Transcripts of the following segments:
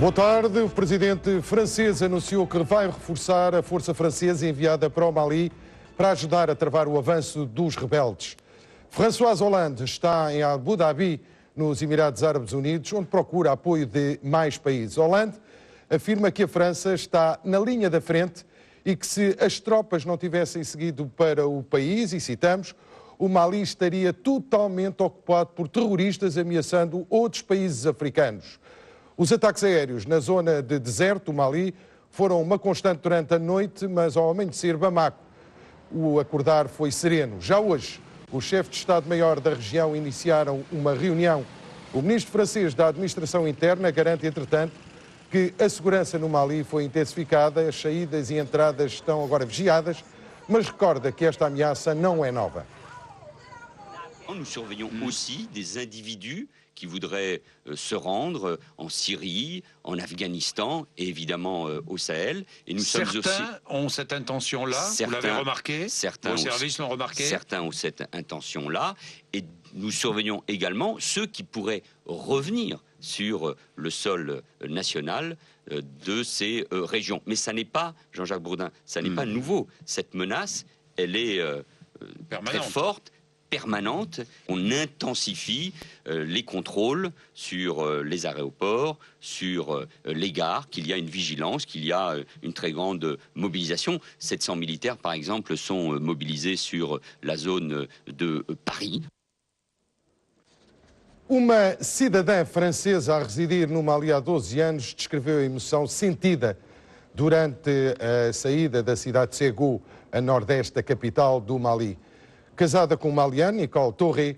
Boa tarde. O presidente francês anunciou que vai reforçar a força francesa enviada para o Mali para ajudar a travar o avanço dos rebeldes. François Hollande está em Abu Dhabi, nos Emirados Árabes Unidos, onde procura apoio de mais países. Hollande afirma que a França está na linha da frente e que se as tropas não tivessem seguido para o país, e citamos, o Mali estaria totalmente ocupado por terroristas ameaçando outros países africanos. Os ataques aéreos na zona de deserto do Mali foram uma constante durante a noite, mas ao amanhecer Bamako o acordar foi sereno. Já hoje, os chefes de Estado-Maior da região iniciaram uma reunião. O ministro francês da Administração Interna garante, entretanto, que a segurança no Mali foi intensificada, as saídas e entradas estão agora vigiadas, mas recorda que esta ameaça não é nova. Nous surveillons aussi des individus qui voudraient se rendre en Syrie, en Afghanistan et évidemment au Sahel. Et nous sommes aussi... Certains ont cette intention-là, vous l'avez remarqué, vos services l'ont remarqué. Certains ont cette intention-là et nous surveillons également ceux qui pourraient revenir sur le sol national de ces régions. Mais ça n'est pas, Jean-Jacques Bourdin, ça n'est pas nouveau. Cette menace, elle est très forte, permanente. On intensifie les contrôles sur les aéroports, sur les gares, qu'il y a une vigilance, qu'il y a une très grande mobilisation. 700 militaires, par exemple, sont mobilisés sur la zone de Paris. Uma cidadã francesa a residir no Mali há 12 anos descreveu a emoção sentida durante a saída da cidade de Ségou, a nordeste da capital do Mali. Casada com o maliano Nicole Torré,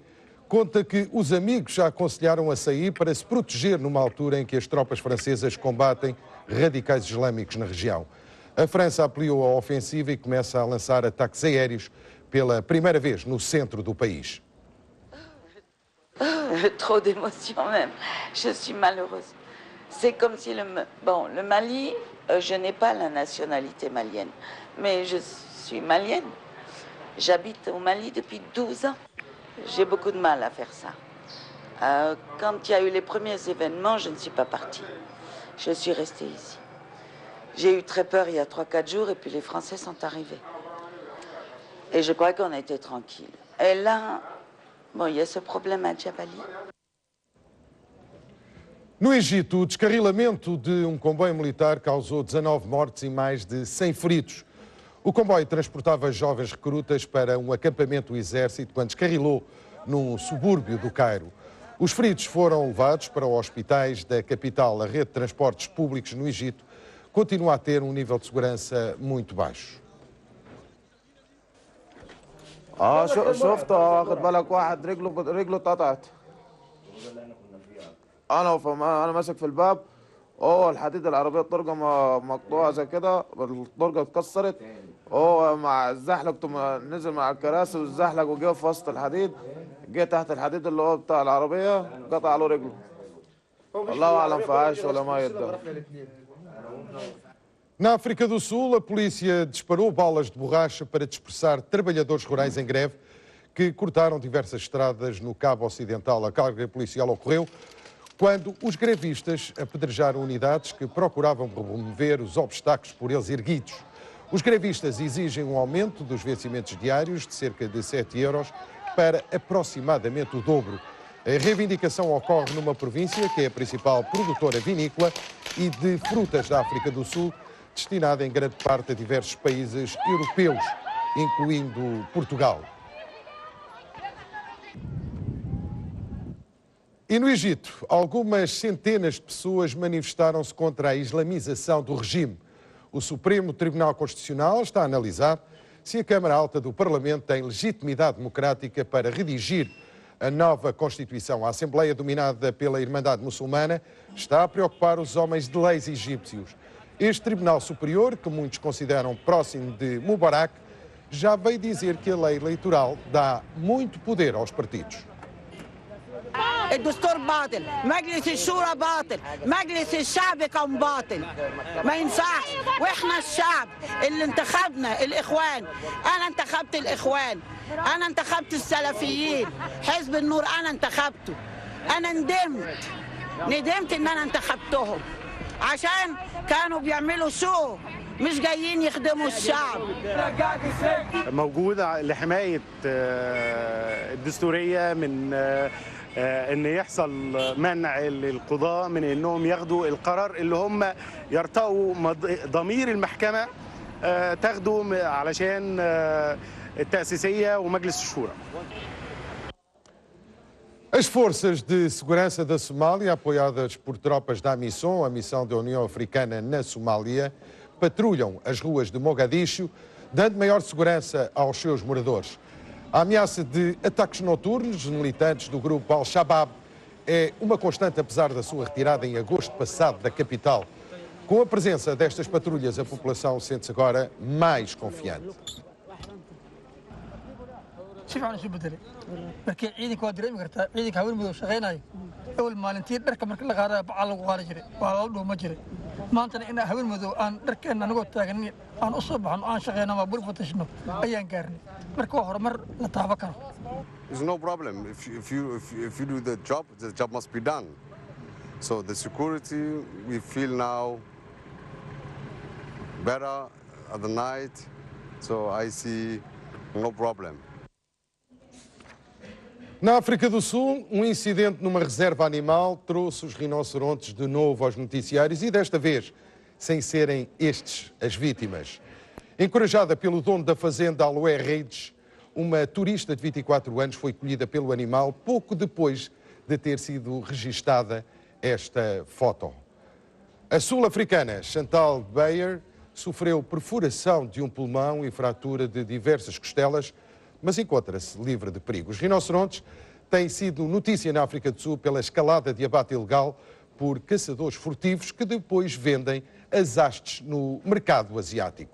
conta que os amigos já aconselharam a sair para se proteger numa altura em que as tropas francesas combatem radicais islâmicos na região. A França ampliou a ofensiva e começa a lançar ataques aéreos pela primeira vez no centro do país. Trop d'émotion même. Je suis malheureuse. C'est comme si le Mali, je n'ai pas la nationalité malienne, mais je suis malienne. J'habite au Mali depuis 12 ans. J'ai beaucoup de mal à faire ça. Quand il y a eu les premiers événements, je ne suis pas partie. Je suis restée ici. J'ai eu très peur il y a 3-4 jours et puis les Français sont arrivés. Et je crois qu'on a été tranquille. Et là, bon, il y a ce problème à Djabali. No Egito, o descarrilamento de um comboio militar causou 19 mortes e mais de 100 feridos. O comboio transportava jovens recrutas para um acampamento do exército quando descarrilou num subúrbio do Cairo. Os feridos foram levados para hospitais da capital. A rede de transportes públicos no Egito continua a ter um nível de segurança muito baixo. شفت واخد بالك واحد رجله اتقطعت. انا ماسك في الباب. الحديد العربيه الطرقه مقطوعه زي كده، الطرقه اتكسرت. مع الزحلق نزل مع الكراسي والزحلق وجه في وسط الحديد، جه تحت الحديد اللي هو بتاع العربيه قطع له رجله. الله اعلم فعاش ولا ميت ده. Na África do Sul, a polícia disparou balas de borracha para dispersar trabalhadores rurais em greve que cortaram diversas estradas no Cabo Ocidental. A carga policial ocorreu quando os grevistas apedrejaram unidades que procuravam remover os obstáculos por eles erguidos. Os grevistas exigem um aumento dos vencimentos diários de cerca de 7 euros para aproximadamente o dobro. A reivindicação ocorre numa província que é a principal produtora vinícola e de frutas da África do Sul, destinada em grande parte a diversos países europeus, incluindo Portugal. E no Egito, algumas centenas de pessoas manifestaram-se contra a islamização do regime. O Supremo Tribunal Constitucional está a analisar se a Câmara Alta do Parlamento tem legitimidade democrática para redigir a nova Constituição. A Assembleia, dominada pela Irmandade Muçulmana, está a preocupar os homens de leis egípcios. Este Tribunal Superior, que muitos consideram próximo de Mubarak, já veio dizer que a lei eleitoral dá muito poder aos partidos. الدستور باطل، مجلس الشورى باطل، مجلس الشعب كان باطل، ما ينفعش. واحنا الشعب اللي انتخبنا الاخوان، انا انتخبت الاخوان، انا انتخبت السلفيين، حزب النور انا انتخبته، انا ندمت ان انا انتخبتهم. عشان كانوا بيعملوا سوء مش جايين يخدموا الشعب. موجودة لحماية الدستورية من ان يحصل منع للقضاء من انهم ياخدوا القرار اللي هم يرتقوا ضمير المحكمة تاخده علشان التأسيسية ومجلس الشورى. As forças de segurança da Somália, apoiadas por tropas da AMISOM, a Missão da União Africana na Somália, patrulham as ruas de Mogadiscio, dando maior segurança aos seus moradores. A ameaça de ataques noturnos de militantes do grupo Al-Shabaab é uma constante, apesar da sua retirada em agosto passado da capital. Com a presença destas patrulhas, a população sente-se agora mais confiante. markii ciidanka waa dareemi kartaa ciidanka haween madow shaqeynayo awal maalintii dharka marka la qaada bacal lagu qaadi jiray waa loo dhuuma jiray maantana in haween madow aan dharkeena anagoo taagan aan u soo baxno aan shaqeyno ama bulfa tashno ayaan gaarnay marka waa horumar la taaban karo. There's no problem if you do the job must be done. So the security we feel now better at the night, so I see no problem. Na África do Sul, um incidente numa reserva animal trouxe os rinocerontes de novo aos noticiários e desta vez sem serem estes as vítimas. Encorajada pelo dono da fazenda Aloe Reis, uma turista de 24 anos foi colhida pelo animal pouco depois de ter sido registada esta foto. A sul-africana Chantal Beyer sofreu perfuração de um pulmão e fratura de diversas costelas, mas encontra-se livre de perigo. Os rinocerontes têm sido notícia na África do Sul pela escalada de abate ilegal por caçadores furtivos que depois vendem as hastes no mercado asiático.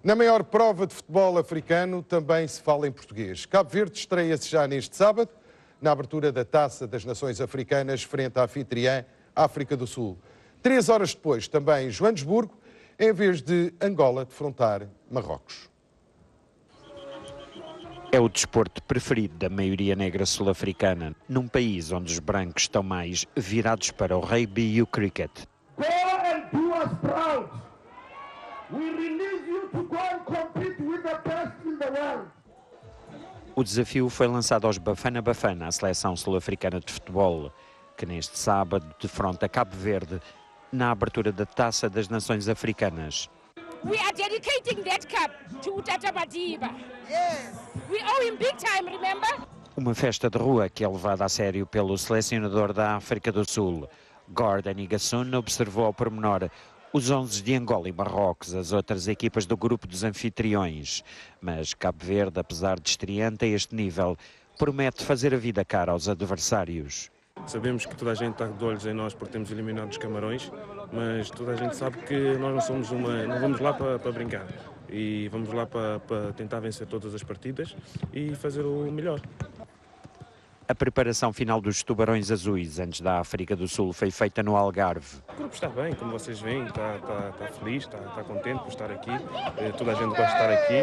Na maior prova de futebol africano também se fala em português. Cabo Verde estreia-se já neste sábado, na abertura da Taça das Nações Africanas frente à anfitriã África do Sul. 3 horas depois, também Joanesburgo, em vez de Angola defrontar Marrocos. É o desporto preferido da maioria negra sul-africana, num país onde os brancos estão mais virados para o rugby e o cricket. Go and do us proud. We release you to go and compete with the best in the world. O desafio foi lançado aos Bafana Bafana, a seleção sul-africana de futebol, que neste sábado defronta Cabo Verde na abertura da Taça das Nações Africanas. We are dedicating that cup to Tata Madiba. Yes. We owe him big time, remember? Uma festa de rua que é levada a sério pelo selecionador da África do Sul. Gordon Igassoon observou ao pormenor os 11 de Angola e Marrocos, as outras equipas do grupo dos anfitriões. Mas Cabo Verde, apesar de estreante a este nível, promete fazer a vida cara aos adversários. Sabemos que toda a gente está de olhos em nós porque temos eliminado os Camarões, mas toda a gente sabe que nós não vamos lá para brincar e vamos lá para tentar vencer todas as partidas e fazer o melhor. A preparação final dos Tubarões Azuis antes da África do Sul foi feita no Algarve. O grupo está bem, como vocês veem, está feliz, está contente por estar aqui. Toda a gente gosta de estar aqui,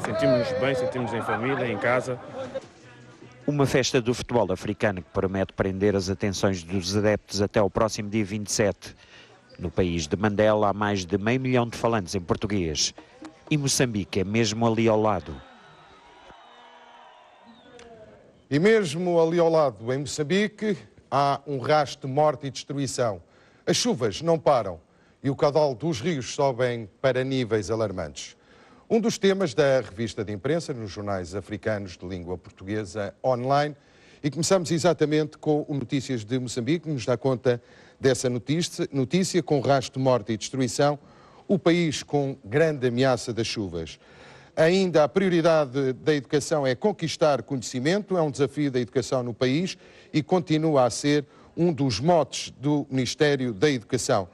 sentimos-nos bem, sentimos em família, em casa. Uma festa do futebol africano que promete prender as atenções dos adeptos até ao próximo dia 27. No país de Mandela há mais de 500 mil de falantes em português. E Moçambique é mesmo ali ao lado. E mesmo ali ao lado, em Moçambique, há um rastro de morte e destruição. As chuvas não param e o caudal dos rios sobem para níveis alarmantes. Um dos temas da revista de imprensa nos jornais africanos de língua portuguesa online. E começamos exatamente com o Notícias de Moçambique, que nos dá conta dessa notícia com rastro de morte e destruição, o país com grande ameaça das chuvas. Ainda a prioridade da educação é conquistar conhecimento, é um desafio da educação no país e continua a ser um dos motes do Ministério da Educação.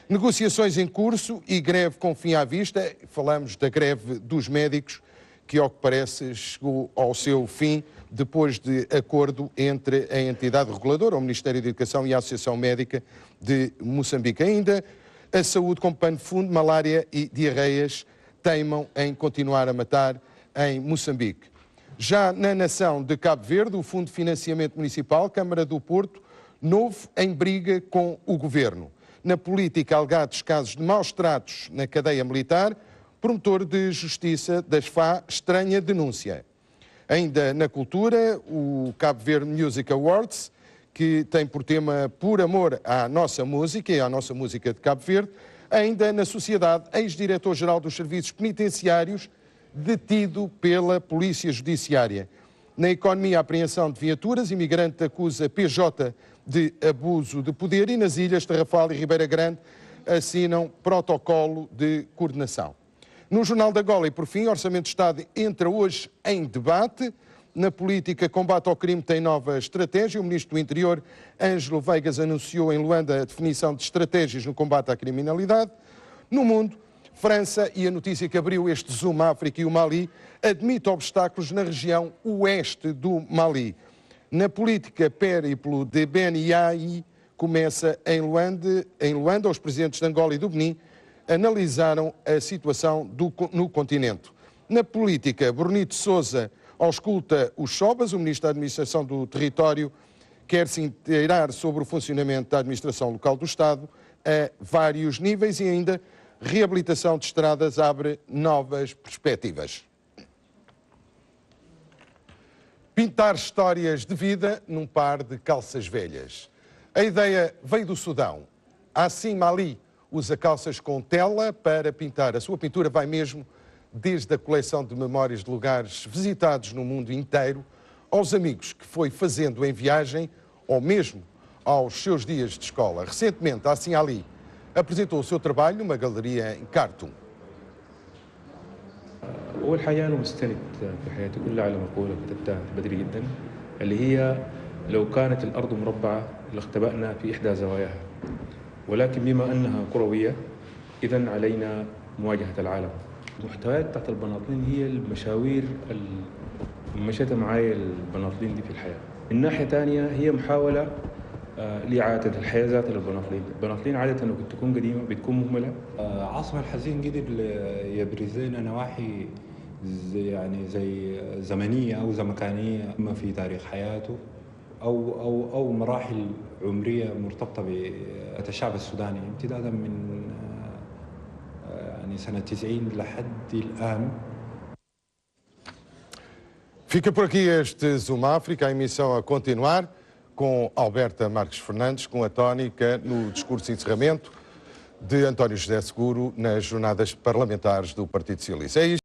Negociações em curso e greve com fim à vista. Falamos da greve dos médicos, que ao que parece chegou ao seu fim depois de acordo entre a entidade reguladora, o Ministério da Educação e a Associação Médica de Moçambique. Ainda a saúde com pano de fundo, malária e diarreias teimam em continuar a matar em Moçambique. Já na nação de Cabo Verde, o Fundo de Financiamento Municipal, Câmara do Porto, novo em briga com o governo. Na política, alegados casos de maus tratos na cadeia militar, promotor de justiça das FA estranha denúncia. Ainda na cultura, o Cabo Verde Music Awards, que tem por tema Por Amor à Nossa Música e à nossa música de Cabo Verde. Ainda na sociedade, ex-diretor-geral dos Serviços Penitenciários, detido pela Polícia Judiciária. Na economia, a apreensão de viaturas, imigrante acusa PJ de abuso de poder e nas ilhas Tarrafal e Ribeira Grande assinam protocolo de coordenação. No Jornal da Angola e, por fim, Orçamento de Estado entra hoje em debate. Na política, combate ao crime tem nova estratégia. O Ministro do Interior, Ângelo Veigas, anunciou em Luanda a definição de estratégias no combate à criminalidade. No mundo, França, e a notícia que abriu este Zoom África e o Mali, admite obstáculos na região oeste do Mali. Na política, périplo de Ben Yai começa em Luanda. Os presidentes de Angola e do Benin analisaram a situação no continente. Na política, Brunito Sousa ausculta os Chobas. O Ministro da Administração do Território quer se inteirar sobre o funcionamento da administração local do Estado a vários níveis e ainda reabilitação de estradas abre novas perspectivas. Pintar histórias de vida num par de calças velhas. A ideia veio do Sudão. Assim, Mali usa calças com tela para pintar. A sua pintura vai mesmo desde a coleção de memórias de lugares visitados no mundo inteiro, aos amigos que foi fazendo em viagem ou mesmo aos seus dias de escola. Recentemente, Assim Ali apresentou o seu trabalho numa galeria em Khartoum. أول حاجة أنا مستند في حياتي كلها على مقولة كتبتها بدري جدا اللي هي لو كانت الأرض مربعة لاختبأنا في إحدى زواياها ولكن بما أنها كروية إذن علينا مواجهة العالم. المحتويات تحت البناطلين هي المشاوير اللي مشيتها معايا البناطلين دي في الحياة. من ناحية ثانية هي محاولة لإعادة الحياة ذاتها للبناطلين. البناطلين عادة لو تكون قديمة بتكون مهملة. عاصم الحزين قدر يبرز لنا نواحي زي زمنية أو زمكانية إما في تاريخ حياته أو مراحل عمرية مرتبطة بالشعب السوداني امتدادا من سنة 90 لحد الآن. Fica por aqui este Zoom África, a emissão a continuar com Alberta Marques Fernandes, com a tónica no discurso de encerramento de António José Seguro nas jornadas parlamentares do Partido Socialista. É isto.